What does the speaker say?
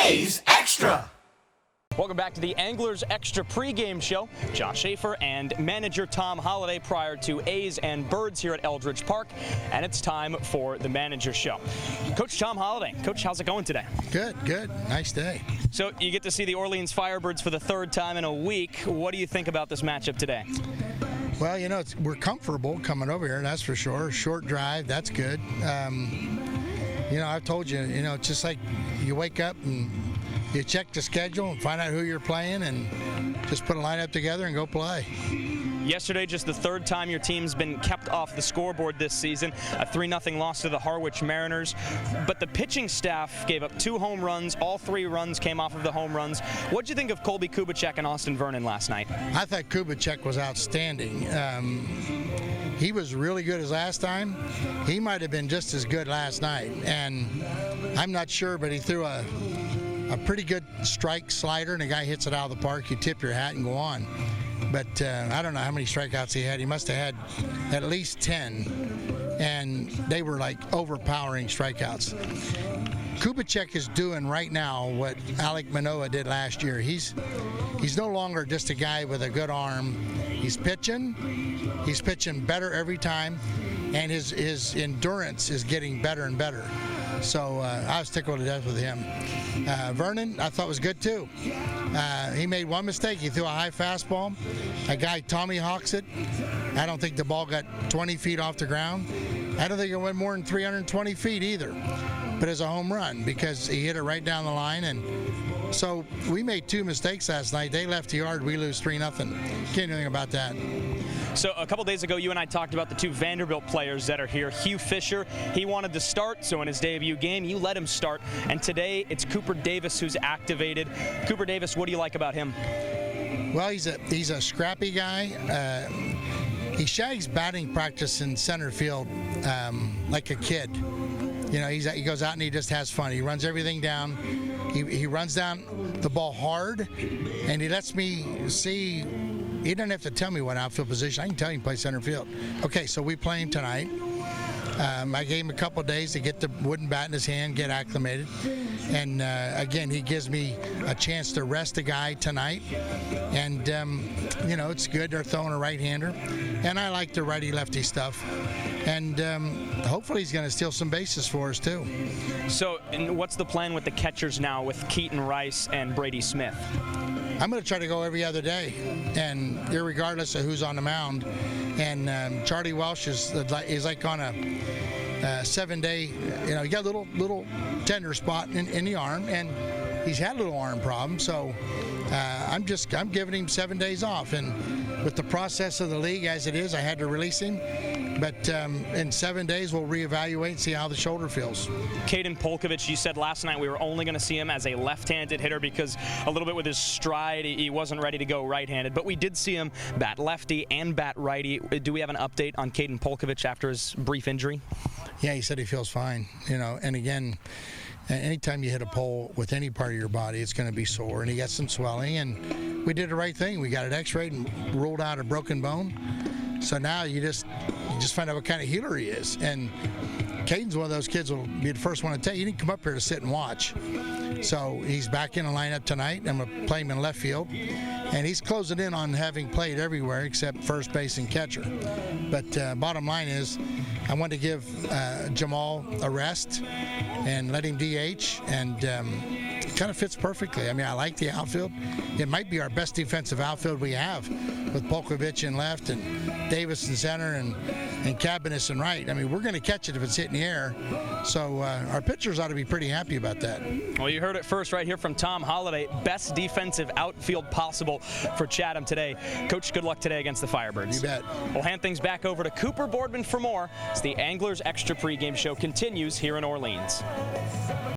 A's Extra. Welcome back to the Anglers Extra pregame show. Josh Schaefer and manager Tom Holliday prior to A's and Birds here at Eldridge Park. And it's time for the manager show. Coach Tom Holliday. Coach, how's it going today? Good. Nice day. So you get to see the Orleans Firebirds for the third time in a week. What do you think about this matchup today? Well, you know, we're comfortable coming over here, that's for sure. Short drive, that's good. You know, I've told you, you know, it's just like you wake up and you check the schedule and find out who you're playing and just put a lineup together and go play. Yesterday, just the third time your team's been kept off the scoreboard this season. A 3-0 loss to the Harwich Mariners. But the pitching staff gave up 2 home runs. All 3 runs came off of the home runs. What did you think of Colby Kubicek and Austin Vernon last night? I thought Kubicek was outstanding. He was really good as last time. He might have been just as good last night. And I'm not sure, but he threw a pretty good strike slider, and the guy hits it out of the park. You tip your hat and go on. But I don't know how many strikeouts he had. He must have had at least 10, and they were like overpowering strikeouts. Kubicek is doing right now what Alek Manoah did last year. He's no longer just a guy with a good arm. He's pitching better every time, and his endurance is getting better and better. So I was tickled to death with him. Vernon, I thought was good too. He made one mistake. He threw a high fastball. A guy Tommy hawks it. I don't think the ball got 20 feet off the ground. I don't think it went more than 320 feet either. But it's a home run because he hit it right down the line. And so we made 2 mistakes last night. They left the yard. We lose 3-0. Can't do anything about that. So a couple days ago, you and I talked about the 2 Vanderbilt players that are here. Hugh Fisher, he wanted to start, so in his debut game, you let him start. And today, it's Cooper Davis who's activated. Cooper Davis, what do you like about him? Well, he's a scrappy guy. He shags batting practice in center field like a kid. You know, he goes out and he just has fun. He runs everything down. He runs down the ball hard, and he lets me see. He doesn't have to tell me what outfield position. I can tell him to play center field. Okay, so we play him tonight. I gave him a couple days to get the wooden bat in his hand, get acclimated. And again, he gives me a chance to rest a guy tonight. And, you know, it's good. They're throwing a right-hander. And I like the righty-lefty stuff. And hopefully he's going to steal some bases for us, too. So and what's the plan with the catchers now with Keaton Rice and Brady Smith? I'm going to try to go every other day, and irregardless of who's on the mound. And Charlie Welsh is like on a 7-day, you know, he got a little tender spot in the arm, and he's had a little arm problem. So I'm giving him 7 days off, and with the process of the league as it is, I had to release him. But in 7 days, we'll reevaluate and see how the shoulder feels. Caden Polkovich, you said last night we were only going to see him as a left-handed hitter because a little bit with his stride, he wasn't ready to go right-handed. But we did see him bat lefty and bat righty. Do we have an update on Caden Polkovich after his brief injury? Yeah, he said he feels fine. You know, and again, anytime you hit a pole with any part of your body, it's going to be sore. And he got some swelling, and we did the right thing. We got it x-rayed and ruled out a broken bone. So now you just find out what kind of healer he is. And Caden's one of those kids who will be the first one to tell you, he didn't come up here to sit and watch. So he's back in the lineup tonight. I'm going to play him in left field. And he's closing in on having played everywhere except first base and catcher. But bottom line is, I want to give Jamal a rest and let him DH. And it kind of fits perfectly. I mean, I like the outfield. It might be our best defensive outfield we have with Polkovich in left and Davis in center and Cabanis in right. I mean, we're going to catch it if it's hitting the air. So our pitchers ought to be pretty happy about that. Well, you heard it first right here from Tom Holliday. Best defensive outfield possible for Chatham today. Coach, good luck today against the Firebirds. You bet. We'll hand things back over to Cooper Boardman for more as the Anglers Extra pregame show continues here in Orleans.